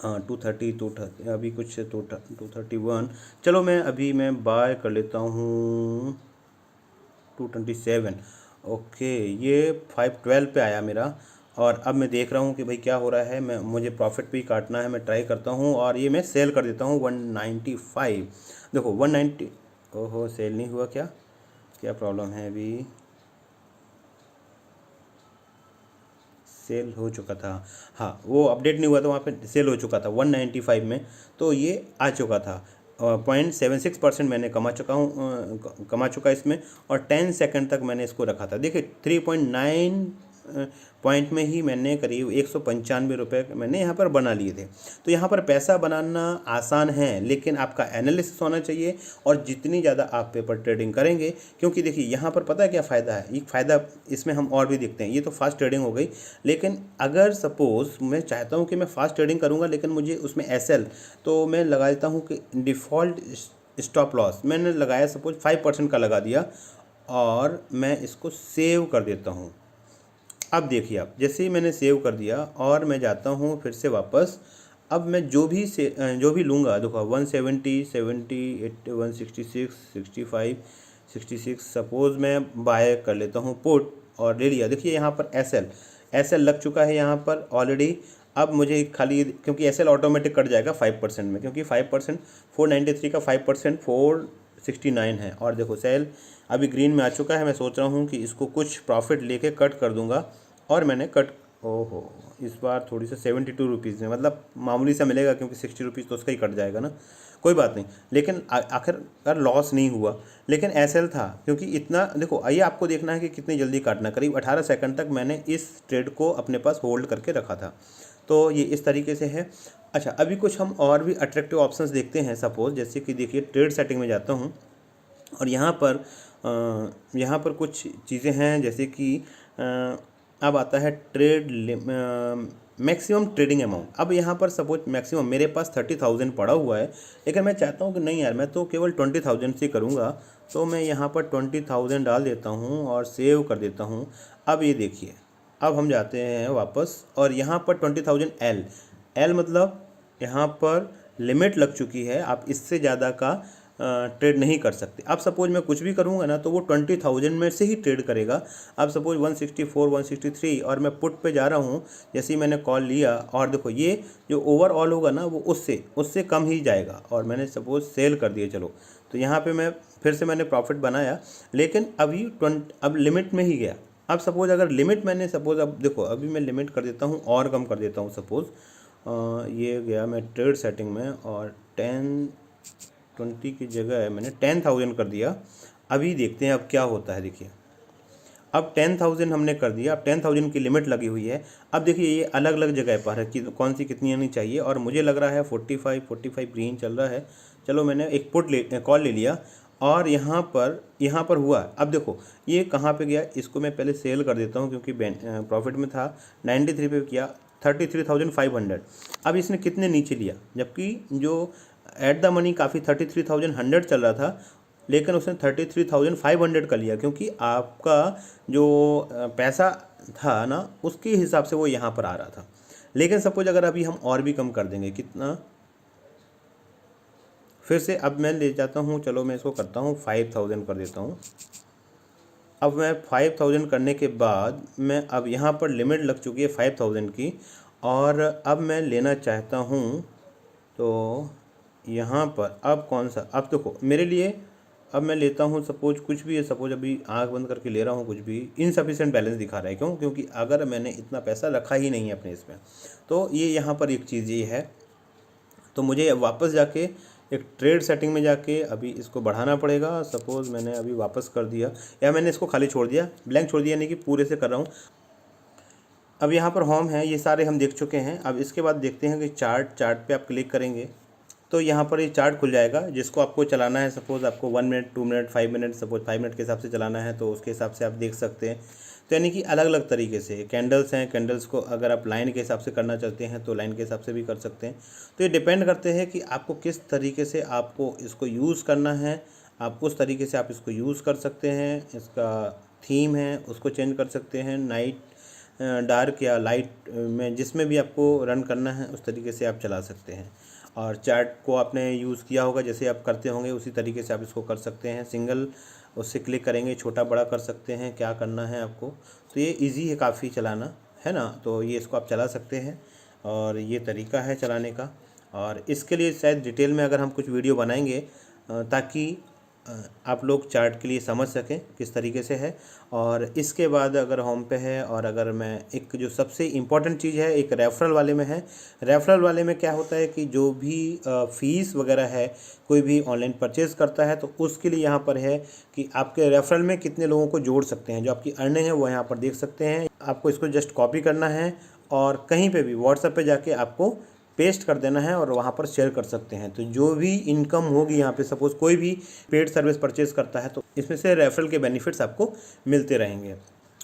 230 अभी कुछ 231। चलो मैं बाय कर लेता हूँ 227। ओके, ये 512 पे आया मेरा, और अब मैं देख रहा हूँ कि भाई क्या हो रहा है। मुझे प्रॉफिट भी काटना है, मैं ट्राई करता हूँ और ये मैं सेल कर देता हूँ 195। देखो 190, ओहो सेल नहीं हुआ, क्या क्या प्रॉब्लम है अभी। सेल हो चुका था, हाँ वो अपडेट नहीं हुआ था, वहाँ पे सेल हो चुका था 195 में, तो ये आ चुका था। 0.76% मैंने कमा चुका इसमें, और 10 सेकंड तक मैंने इसको रखा था। देखिए 3.9 पॉइंट में ही मैंने करीब 195 रुपये मैंने यहाँ पर बना लिए थे। तो यहाँ पर पैसा बनाना आसान है, लेकिन आपका एनालिसिस होना चाहिए, और जितनी ज़्यादा आप पेपर ट्रेडिंग करेंगे, क्योंकि देखिए यहाँ पर पता है क्या फ़ायदा है, एक फ़ायदा इसमें हम और भी देखते हैं। ये तो फास्ट ट्रेडिंग हो गई, लेकिन अगर सपोज़ मैं चाहता हूँ कि मैं फास्ट ट्रेडिंग करूँगा लेकिन मुझे उसमें एसएल, तो मैं लगा देता हूँ कि डिफ़ॉल्ट स्टॉप लॉस मैंने लगाया, सपोज 5% का लगा दिया, और मैं इसको सेव कर देता हूँ। अब देखिए आप, जैसे ही मैंने सेव कर दिया और मैं जाता हूँ फिर से वापस, अब मैं जो भी लूँगा, देखो 170 70 80 166 65 66, सपोज़ मैं बाय कर लेता हूँ पुट, और ले लिया। देखिए यहाँ पर एसएल लग चुका है यहाँ पर ऑलरेडी। अब मुझे खाली, क्योंकि एसएल ऑटोमेटिक कट जाएगा 5% में, क्योंकि 5% 493 का 5% 469 है, और देखो सेल अभी ग्रीन में आ चुका है। मैं सोच रहा हूँ कि इसको कुछ प्रॉफिट लेके कट कर दूंगा, और मैंने कट, ओहो इस बार थोड़ी सा 72 रुपीज़ में, मतलब मामूली सा मिलेगा, क्योंकि 60 रुपीज़ तो उसका ही कट जाएगा ना, कोई बात नहीं। लेकिन आखिरकार लॉस नहीं हुआ, लेकिन एसएल था, क्योंकि इतना देखो, आइए आपको देखना है कि कितनी जल्दी काटना। करीब 18 सेकंड तक मैंने इस ट्रेड को अपने पास होल्ड करके रखा था। तो ये इस तरीके से है। अच्छा, अभी कुछ हम और भी अट्रैक्टिव ऑप्शंस देखते हैं। सपोज जैसे कि देखिए ट्रेड सेटिंग में जाता हूँ, और यहाँ पर कुछ चीज़ें हैं, जैसे कि अब आता है मैक्सिमम ट्रेडिंग अमाउंट। अब यहाँ पर सपोज मैक्सिमम मेरे पास 30,000 पड़ा हुआ है, लेकिन मैं चाहता हूँ कि नहीं यार, मैं तो केवल 20,000 से करूँगा, तो मैं यहाँ पर 20,000 डाल देता हूँ और सेव कर देता हूँ। अब ये देखिए, अब हम जाते हैं वापस, और यहाँ पर 20,000 एल मतलब यहाँ पर लिमिट लग चुकी है, आप इससे ज़्यादा का ट्रेड नहीं कर सकते। अब सपोज मैं कुछ भी करूँगा ना, तो वो 20,000 में से ही ट्रेड करेगा। अब सपोज 164 163 और मैं पुट पे जा रहा हूँ, जैसे ही मैंने कॉल लिया, और देखो ये जो ओवरऑल होगा ना, वो उससे कम ही जाएगा, और मैंने सपोज सेल कर दिया। चलो, तो यहाँ पे मैं फिर से मैंने प्रॉफिट बनाया, लेकिन अब लिमिट में ही गया। अब सपोज अगर लिमिट मैंने सपोज, अब देखो अभी मैं लिमिट कर देता हूँ और कम कर देता हूँ। सपोज ये गया मैं ट्रेड सेटिंग में, और 10-20 की जगह मैंने 10,000 कर दिया। अभी देखते हैं अब क्या होता है। देखिए अब 10,000 हमने कर दिया, अब 10,000 की लिमिट लगी हुई है। अब देखिए ये अलग अलग जगह पर है कि कौन सी कितनी आनी चाहिए, और मुझे लग रहा है 45 ग्रीन चल रहा है। चलो मैंने एक कॉल ले लिया, और यहाँ पर हुआ। अब देखो ये कहाँ पे गया, इसको मैं पहले सेल कर देता हूँ, क्योंकि प्रॉफिट में था। 93 पे किया, 33,500। अब इसने कितने नीचे लिया, जबकि जो एट द मनी काफ़ी 33,100 चल रहा था, लेकिन उसने 33,500 का लिया, क्योंकि आपका जो पैसा था ना, उसके हिसाब से वो यहाँ पर आ रहा था। लेकिन सपोज अगर अभी हम और भी कम कर देंगे, कितना, फिर से अब मैं ले जाता हूँ, चलो मैं इसको करता हूँ 5,000 कर देता हूँ। अब मैं 5,000 करने के बाद मैं, अब यहाँ पर लिमिट लग चुकी है 5,000 की, और अब मैं लेना चाहता हूँ। तो यहाँ पर अब कौन सा, अब देखो मेरे लिए अब मैं लेता हूँ सपोज कुछ भी है, सपोज अभी आंख बंद करके ले रहा हूँ कुछ भी, इनसफिशिएंट बैलेंस दिखा रहा है। क्यों? क्योंकि अगर मैंने इतना पैसा रखा ही नहीं है अपने इसमें, तो ये यहाँ पर एक चीज़ ये है। तो मुझे वापस जाके एक ट्रेड सेटिंग में जाके अभी इसको बढ़ाना पड़ेगा। सपोज़ मैंने अभी वापस कर दिया, या मैंने इसको खाली छोड़ दिया, ब्लैंक छोड़ दिया, यानी कि पूरे से कर रहा हूँ। अब यहाँ पर होम है, ये सारे हम देख चुके हैं। अब इसके बाद देखते हैं कि चार्ट पे आप क्लिक करेंगे तो यहाँ पर ये चार्ट खुल जाएगा, जिसको आपको चलाना है। सपोज़ आपको 1 minute, 2 minute, 5 minute, suppose 5 minute के हिसाब से चलाना है, तो उसके हिसाब से आप देख सकते हैं। तो यानी कि अलग अलग तरीके से कैंडल्स हैं, कैंडल्स को अगर आप लाइन के हिसाब से करना चाहते हैं तो लाइन के हिसाब से भी कर सकते हैं। तो ये डिपेंड करते हैं कि आपको किस तरीके से आपको इसको यूज़ करना है, आप उस तरीके से आप इसको यूज़ कर सकते हैं। इसका थीम है उसको चेंज कर सकते हैं, नाइट, डार्क या लाइट में, जिसमें भी आपको रन करना है उस तरीके से आप चला सकते हैं। और चार्ट को आपने यूज़ किया होगा, जैसे आप करते होंगे उसी तरीके से आप इसको कर सकते हैं। सिंगल उससे क्लिक करेंगे, छोटा बड़ा कर सकते हैं, क्या करना है आपको। तो ये इजी है काफ़ी चलाना, है ना। तो ये इसको आप चला सकते हैं और ये तरीका है चलाने का। और इसके लिए शायद डिटेल में अगर हम कुछ वीडियो बनाएंगे ताकि आप लोग चार्ट के लिए समझ सकें किस तरीके से है। और इसके बाद अगर होम पे है, और अगर मैं एक जो सबसे इम्पॉर्टेंट चीज़ है एक रेफरल वाले में है। रेफरल वाले में क्या होता है कि जो भी फ़ीस वगैरह है, कोई भी ऑनलाइन परचेज़ करता है तो उसके लिए यहाँ पर है कि आपके रेफरल में कितने लोगों को जोड़ सकते हैं। जो आपकी अर्निंग है वो यहाँ पर देख सकते हैं। आपको इसको जस्ट कॉपी करना है और कहीं पर भी व्हाट्सएप पर जाके आपको पेस्ट कर देना है और वहाँ पर शेयर कर सकते हैं। तो जो भी इनकम होगी यहाँ पे, सपोज़ कोई भी पेड सर्विस परचेज़ करता है तो इसमें से रेफरल के बेनिफिट्स आपको मिलते रहेंगे।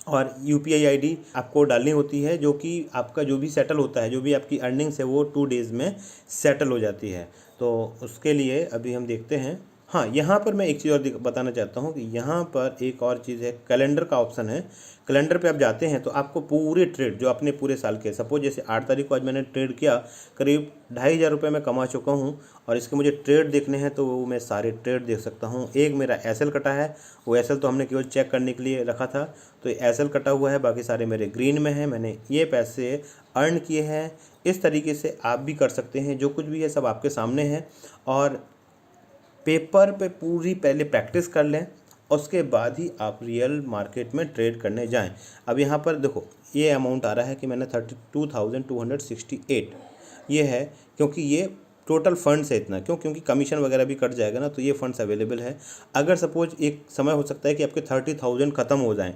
और यूपीआई आईडी आपको डालनी होती है, जो कि आपका जो भी सेटल होता है, जो भी आपकी अर्निंग्स है वो 2 डेज़ में सेटल हो जाती है। तो उसके लिए अभी हम देखते हैं। हाँ, यहाँ पर मैं एक चीज़ और बताना चाहता हूँ कि यहाँ पर एक और चीज़ है, कैलेंडर का ऑप्शन है। कैलेंडर पे आप जाते हैं तो आपको पूरे ट्रेड जो अपने पूरे साल के, सपोज जैसे 8 तारीख को आज मैंने ट्रेड किया, करीब 2,500 मैं कमा चुका हूँ और इसके मुझे ट्रेड देखने हैं तो वो मैं सारे ट्रेड देख सकता हूँ। एक मेरा एसएल कटा है, वो एसएल तो हमने केवल चेक करने के लिए रखा था, तो एसएल कटा हुआ है, बाकी सारे मेरे ग्रीन में हैं। मैंने ये पैसे अर्न किए हैं। इस तरीके से आप भी कर सकते हैं। जो कुछ भी है सब आपके सामने है। और पेपर पे पूरी पहले प्रैक्टिस कर लें, उसके बाद ही आप रियल मार्केट में ट्रेड करने जाएं। अब यहाँ पर देखो ये अमाउंट आ रहा है कि मैंने 32,268 ये है, क्योंकि ये टोटल फंड्स है इतना। क्यों? क्योंकि कमीशन वगैरह भी कट जाएगा ना, तो ये फंड्स अवेलेबल है। अगर सपोज एक समय हो सकता है कि आपके 30,000 ख़त्म हो जाएं,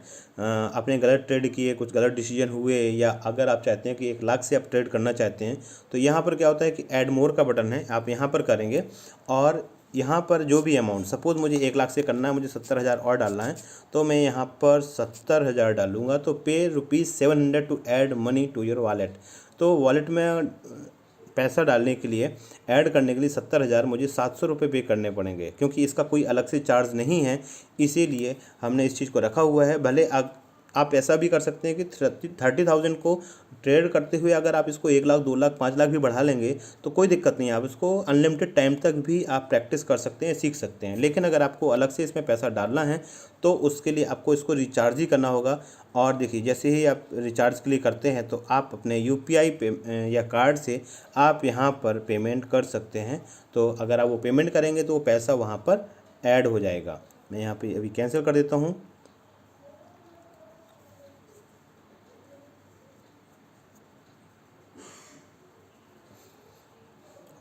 आपने गलत ट्रेड किए, कुछ गलत डिसीजन हुए, या अगर आप चाहते हैं कि 1 लाख से आप ट्रेड करना चाहते हैं, तो यहाँ पर क्या होता है कि ऐड मोर का बटन है, आप यहाँ पर करेंगे और यहाँ पर जो भी अमाउंट, सपोज़ मुझे 1 लाख से करना है, मुझे 70,000 और डालना है, तो मैं यहाँ पर 70,000 डालूँगा। तो pay ₹700 to add money to your wallet. तो वॉलेट में पैसा डालने के लिए, ऐड करने के लिए 70,000 मुझे 700 रुपये पे करने पड़ेंगे, क्योंकि इसका कोई अलग से चार्ज नहीं है। इसीलिए हमने इस चीज़ को रखा हुआ है। भले आप ऐसा भी कर सकते हैं कि 30,000 को ट्रेड करते हुए अगर आप इसको 1 लाख, 2 लाख, 5 लाख भी बढ़ा लेंगे तो कोई दिक्कत नहीं है। आप इसको अनलिमिटेड टाइम तक भी आप प्रैक्टिस कर सकते हैं, सीख सकते हैं। लेकिन अगर आपको अलग से इसमें पैसा डालना है तो उसके लिए आपको इसको रिचार्ज ही करना होगा। और देखिए, जैसे ही आप रिचार्ज के लिए करते हैं तो आप अपने यूपीआई पे या कार्ड से आप यहाँ पर पेमेंट कर सकते हैं। तो अगर आप वो पेमेंट करेंगे तो वो पैसा वहाँ पर ऐड हो जाएगा। मैं यहाँ पे अभी कैंसिल कर देता हूँ।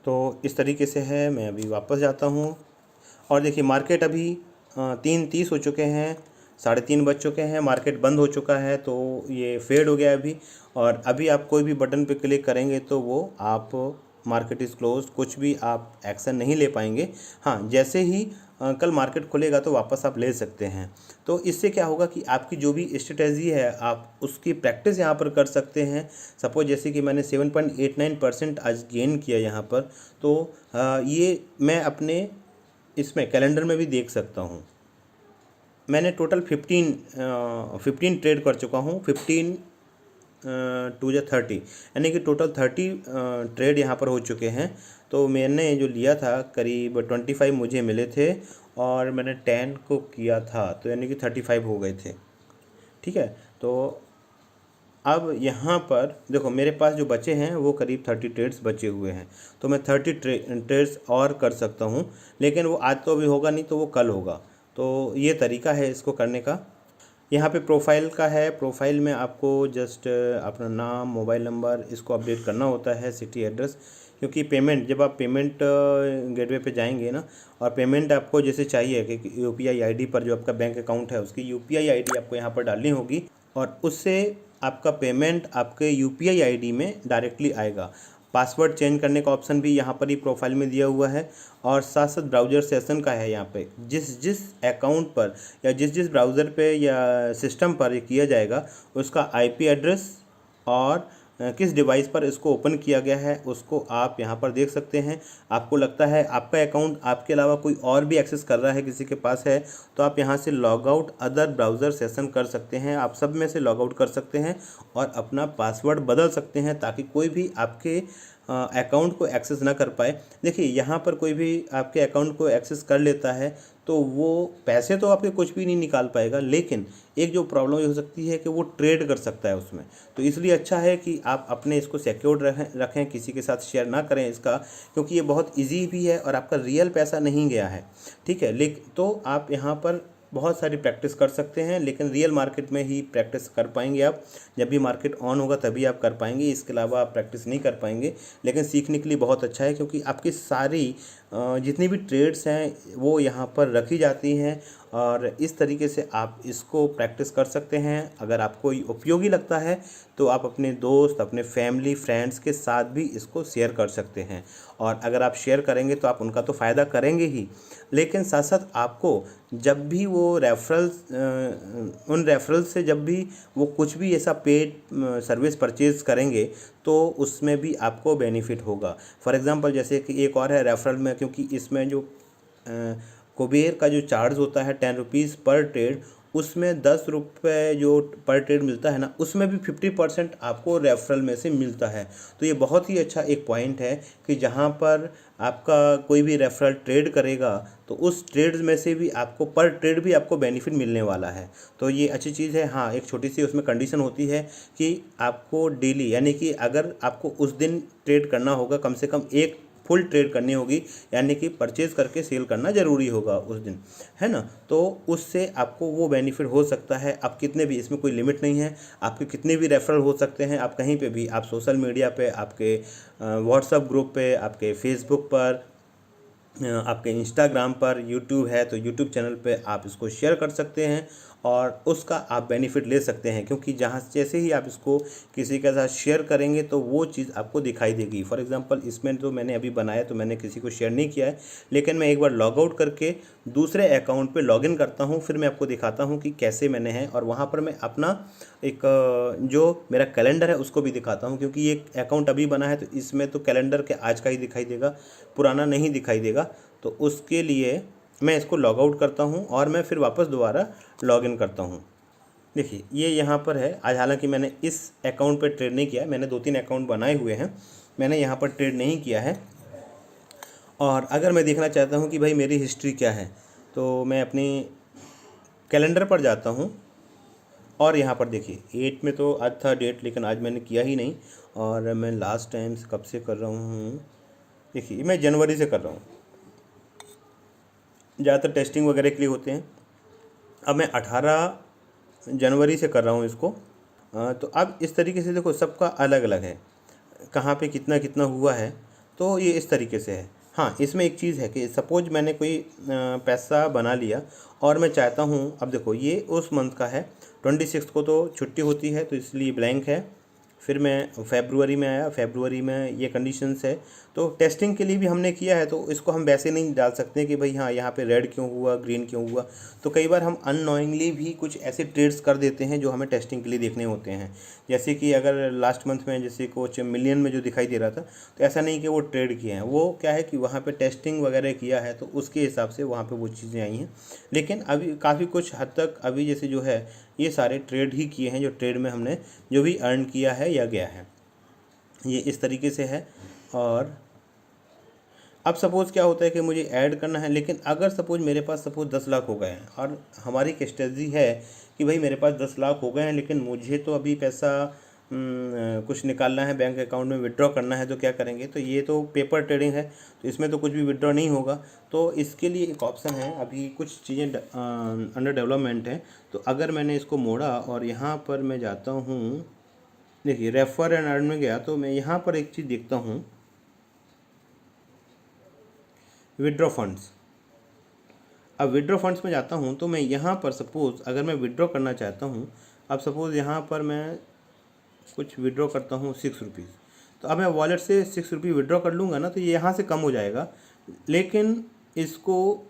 तो इस तरीके से है। मैं अभी वापस जाता हूँ और देखिए मार्केट अभी 3:30 हो चुके हैं, 3:30 बज चुके हैं, मार्केट बंद हो चुका है। तो ये फेड हो गया अभी। और अभी आप कोई भी बटन पे क्लिक करेंगे तो वो आप मार्केट इज़ क्लोज, कुछ भी आप एक्शन नहीं ले पाएंगे। हाँ, जैसे ही कल मार्केट खुलेगा तो वापस आप ले सकते हैं। तो इससे क्या होगा कि आपकी जो भी स्ट्रेटजी है आप उसकी प्रैक्टिस यहाँ पर कर सकते हैं। सपोज जैसे कि मैंने 7.89% आज गेन किया यहाँ पर, तो ये मैं अपने इसमें कैलेंडर में भी देख सकता हूँ। मैंने टोटल 15 ट्रेड कर चुका हूँ। 15 टू या 30, यानी कि टोटल 30 ट्रेड यहाँ पर हो चुके हैं। तो मैंने जो लिया था करीब 25 मुझे मिले थे और मैंने 10 को किया था, तो यानी कि 35 हो गए थे। ठीक है, तो अब यहाँ पर देखो मेरे पास जो बचे हैं वो करीब 30 ट्रेड्स बचे हुए हैं, तो मैं 30 ट्रेड्स और कर सकता हूँ, लेकिन वो आज तो अभी होगा नहीं, तो वो कल होगा। तो ये तरीका है इसको करने का। यहाँ पे प्रोफाइल का है, प्रोफाइल में आपको जस्ट अपना नाम, मोबाइल नंबर इसको अपडेट करना होता है, सिटी एड्रेस, क्योंकि पेमेंट जब आप पेमेंट गेटवे पे जाएंगे ना, और पेमेंट आपको जैसे चाहिए कि यूपीआई आईडी पर जो आपका बैंक अकाउंट है उसकी यूपीआई आईडी आपको यहाँ पर डालनी होगी, और उससे आपका पेमेंट आपके यूपीआई आईडी में डायरेक्टली आएगा। पासवर्ड चेंज करने का ऑप्शन भी यहाँ पर ही प्रोफाइल में दिया हुआ है, और साथ साथ ब्राउज़र सेशन का है। यहाँ पे जिस जिस अकाउंट पर या जिस जिस ब्राउज़र पे या सिस्टम पर ये किया जाएगा उसका आईपी एड्रेस और किस डिवाइस पर इसको ओपन किया गया है उसको आप यहाँ पर देख सकते हैं। आपको लगता है आपका अकाउंट आपके अलावा कोई और भी एक्सेस कर रहा है, किसी के पास है, तो आप यहाँ से log out other browser session कर सकते हैं। आप सब में से लॉग आउट कर सकते हैं और अपना पासवर्ड बदल सकते हैं ताकि कोई भी आपके अकाउंट को एक्सेस ना कर पाए। देखिए यहाँ पर कोई भी आपके अकाउंट को एक्सेस कर लेता है तो वो पैसे तो आपके कुछ भी नहीं निकाल पाएगा, लेकिन एक जो प्रॉब्लम ये हो सकती है कि वो ट्रेड कर सकता है उसमें। तो इसलिए अच्छा है कि आप अपने इसको सिक्योर्ड रखें, किसी के साथ शेयर ना करें इसका, क्योंकि ये बहुत इजी भी है और आपका रियल पैसा नहीं गया है, ठीक है। लेकिन तो आप यहाँ पर बहुत सारी प्रैक्टिस कर सकते हैं, लेकिन रियल मार्केट में ही प्रैक्टिस कर पाएंगे आप। जब भी मार्केट ऑन होगा तभी आप कर पाएंगे, इसके अलावा आप प्रैक्टिस नहीं कर पाएंगे। लेकिन सीखने के लिए बहुत अच्छा है, क्योंकि आपकी सारी जितनी भी ट्रेड्स हैं वो यहाँ पर रखी जाती हैं, और इस तरीके से आप इसको प्रैक्टिस कर सकते हैं। अगर आपको ये उपयोगी लगता है तो आप अपने दोस्त, अपने फैमिली, फ्रेंड्स के साथ भी इसको शेयर कर सकते हैं। और अगर आप शेयर करेंगे तो आप उनका तो फ़ायदा करेंगे ही, लेकिन साथ साथ आपको जब भी वो उन रेफरल से जब भी वो कुछ भी ऐसा पेड सर्विस परचेज़ करेंगे तो उसमें भी आपको बेनिफिट होगा। फॉर एग्ज़ाम्पल जैसे कि एक और है रेफरल में, क्योंकि इसमें जो कुबेर का जो चार्ज होता है 10 रुपीज़ पर ट्रेड, उसमें 10 रुपये जो पर ट्रेड मिलता है ना, उसमें भी 50% आपको रेफरल में से मिलता है। तो ये बहुत ही अच्छा एक पॉइंट है कि जहाँ पर आपका कोई भी रेफरल ट्रेड करेगा तो उस ट्रेड में से भी आपको पर ट्रेड भी आपको बेनिफिट मिलने वाला है। तो ये अच्छी चीज़ है। हाँ, एक छोटी सी उसमें कंडीशन होती है कि आपको डेली, यानी कि अगर आपको उस दिन ट्रेड करना होगा, कम से कम एक फुल ट्रेड करनी होगी, यानी कि परचेज़ करके सेल करना ज़रूरी होगा उस दिन, है ना। तो उससे आपको वो बेनिफिट हो सकता है। आप कितने भी, इसमें कोई लिमिट नहीं है, आपके कितने भी रेफरल हो सकते हैं। आप कहीं पे भी, आप सोशल मीडिया पे, आपके व्हाट्सएप ग्रुप पे, आपके फेसबुक पर, आपके इंस्टाग्राम पर, यूट्यूब है तो यूट्यूब चैनल पे आप इसको शेयर कर सकते हैं और उसका आप बेनिफिट ले सकते हैं। क्योंकि जहाँ जैसे ही आप इसको किसी के साथ शेयर करेंगे तो वो चीज़ आपको दिखाई देगी। फॉर एग्जांपल इसमें तो मैंने अभी बनाया तो मैंने किसी को शेयर नहीं किया है, लेकिन मैं एक बार लॉग आउट करके दूसरे अकाउंट पे लॉगिन करता हूँ, फिर मैं आपको दिखाता हूँ कि कैसे मैंने है, और वहाँ पर मैं अपना एक जो मेरा कैलेंडर है उसको भी दिखाता हूँ। क्योंकि ये अकाउंट अभी बना है तो इसमें तो कैलेंडर के आज का ही दिखाई देगा, पुराना नहीं दिखाई देगा। तो उसके लिए मैं इसको लॉग आउट करता हूँ और मैं फिर वापस दोबारा लॉगिन करता हूँ। देखिए ये यहाँ पर है। आज हालांकि मैंने इस अकाउंट पर ट्रेड नहीं किया है, मैंने 2-3 अकाउंट बनाए हुए हैं, मैंने यहाँ पर ट्रेड नहीं किया है। और अगर मैं देखना चाहता हूँ कि भाई मेरी हिस्ट्री क्या है, तो मैं अपनी कैलेंडर पर जाता हूँ और यहाँ पर देखिए 8 में तो आज था डेट, लेकिन आज मैंने किया ही नहीं। और मैं लास्ट टाइम कब से कर रहा हूँ, देखिए मैं जनवरी से कर रहा हूँ, ज़्यादातर टेस्टिंग वगैरह के लिए होते हैं। अब मैं 18 जनवरी से कर रहा हूँ इसको। तो अब इस तरीके से देखो सबका अलग अलग है, कहाँ पे कितना कितना हुआ है, तो ये इस तरीके से है। हाँ, इसमें एक चीज़ है कि सपोज मैंने कोई पैसा बना लिया और मैं चाहता हूँ, अब देखो ये उस मंथ का है, 26 को तो छुट्टी होती है तो इसलिए ब्लैंक है। फिर मैं फरवरी में आया, फरवरी में ये कंडीशंस है। तो टेस्टिंग के लिए भी हमने किया है, तो इसको हम वैसे नहीं डाल सकते कि भाई हाँ यहाँ पे रेड क्यों हुआ, ग्रीन क्यों हुआ। तो कई बार हम अननोइंगली भी कुछ ऐसे ट्रेड्स कर देते हैं जो हमें टेस्टिंग के लिए देखने होते हैं। जैसे कि अगर लास्ट मंथ में जैसे कुछ मिलियन में जो दिखाई दे रहा था, तो ऐसा नहीं कि वो ट्रेड किए हैं, वो क्या है कि वहाँ पर टेस्टिंग वगैरह किया है तो उसके हिसाब से वहाँ पर वो चीज़ें आई हैं। लेकिन अभी काफ़ी कुछ हद तक अभी जैसे जो है ये सारे ट्रेड ही किए हैं, जो ट्रेड में हमने जो भी अर्न किया है या गया है, ये इस तरीके से है। और अब सपोज़ क्या होता है कि मुझे ऐड करना है, लेकिन अगर सपोज़ मेरे पास सपोज़ 10 लाख हो गए हैं और हमारी एक स्ट्रेटजी है कि भाई मेरे पास 10 लाख हो गए हैं, लेकिन मुझे तो अभी पैसा कुछ निकालना है बैंक अकाउंट में, विड्रॉ करना है तो क्या करेंगे। तो ये तो पेपर ट्रेडिंग है, तो इसमें तो कुछ भी विड्रॉ नहीं होगा। तो इसके लिए एक ऑप्शन है, अभी कुछ चीज़ें अंडर डेवलपमेंट हैं। तो अगर मैंने इसको मोड़ा और यहाँ पर मैं जाता हूँ, देखिए रेफर एंड अर्न में गया, तो मैं यहाँ पर एक चीज़ देखता हूँ, विड्रॉ फंड्स। अब विड्रॉ फंड्स में जाता हूँ तो मैं यहाँ पर सपोज़ अगर मैं विड्रॉ करना चाहता हूँ, अब सपोज़ यहाँ पर मैं कुछ विड्रॉ करता हूँ 6 रुपीज़, तो अब मैं वॉलेट से 6 रुपये विड्रॉ कर लूँगा ना, तो ये यहाँ से कम हो जाएगा। लेकिन इसको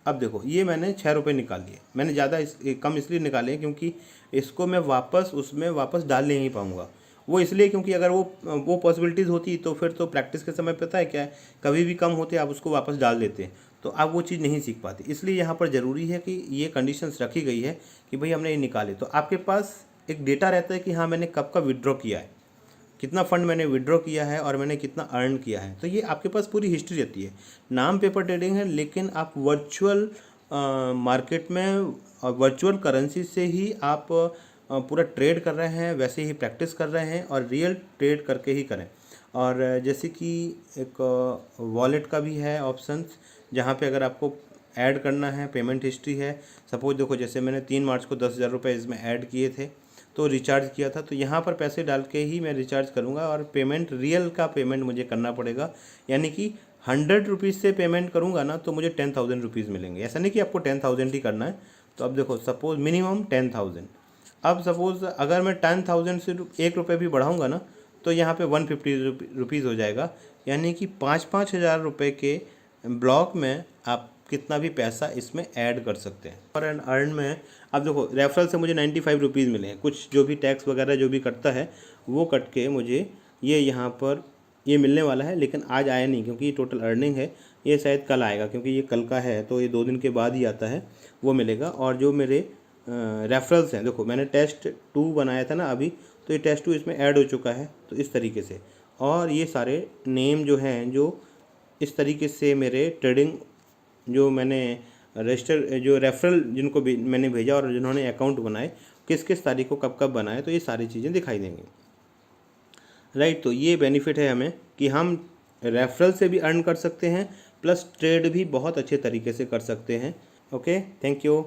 अब देखो, ये मैंने 6 रुपये निकाल लिए, मैंने ज़्यादा कम इसलिए निकाले क्योंकि इसको मैं वापस उसमें वापस डाल नहीं पाऊँगा। वो इसलिए क्योंकि अगर वो पॉसिबिलिटीज़ होती तो फिर तो प्रैक्टिस के समय पता है क्या है, कभी भी कम होते आप उसको वापस डाल देते, तो आप वो चीज़ नहीं सीख पाते। इसलिए यहाँ पर ज़रूरी है कि ये कंडीशंस रखी गई है कि भाई हमने ये निकाले, तो आपके पास एक डेटा रहता है कि हाँ मैंने कब का विड्रॉ किया है, कितना फ़ंड मैंने विड्रॉ किया है और मैंने कितना अर्न किया है। तो ये आपके पास पूरी हिस्ट्री रहती है। नाम पेपर ट्रेडिंग है, लेकिन आप वर्चुअल मार्केट में वर्चुअल करेंसी से ही आप पूरा ट्रेड कर रहे हैं, वैसे ही प्रैक्टिस कर रहे हैं और रियल ट्रेड करके ही करें। और जैसे कि एक वॉलेट का भी है ऑप्शंस, जहाँ पे अगर आपको ऐड करना है पेमेंट हिस्ट्री है। सपोज देखो, जैसे मैंने 3 मार्च को 10,000 रुपये इसमें ऐड किए थे, तो रिचार्ज किया था, तो यहाँ पर पैसे डाल के ही मैं रिचार्ज करूँगा और पेमेंट रियल का पेमेंट मुझे करना पड़ेगा। यानी कि 100 रुपीज़ से पेमेंट करूँगा ना तो मुझे 10,000 रुपीज़ मिलेंगे। ऐसा नहीं कि आपको 10,000 ही करना है। तो अब देखो, सपोज़ मिनिमम 10,000, अब सपोज़ अगर मैं 10,000 से 1 रुपये भी बढ़ाऊँगा ना, तो यहाँ पे 150 रुपीज़ हो जाएगा। यानी कि 5-5 हज़ार रुपये के ब्लॉक में आप कितना भी पैसा इसमें ऐड कर सकते हैं। और अर्न में अब देखो, रेफरल से मुझे 95 रुपीज़ मिले हैं। कुछ जो भी टैक्स वगैरह जो भी कटता है वो कट के मुझे ये यहाँ पर ये मिलने वाला है, लेकिन आज आया नहीं क्योंकि ये टोटल अर्निंग है। ये शायद कल आएगा क्योंकि ये कल का है, तो ये 2 दिन के बाद ही आता है, वो मिलेगा। और जो मेरे रेफरल्स हैं, देखो मैंने टेस्ट 2 बनाया था ना अभी, तो ये टेस्ट 2 इसमें ऐड हो चुका है, तो इस तरीके से। और ये सारे नेम जो हैं, जो इस तरीके से मेरे ट्रेडिंग जो मैंने रजिस्टर जो रेफरल जिनको भी मैंने भेजा और जिन्होंने अकाउंट बनाए, किस किस तारीख को कब कब बनाए, तो ये सारी चीज़ें दिखाई देंगी। राइट, तो ये बेनिफिट है हमें कि हम रेफरल से भी अर्न कर सकते हैं, प्लस ट्रेड भी बहुत अच्छे तरीके से कर सकते हैं। Okay, thank you.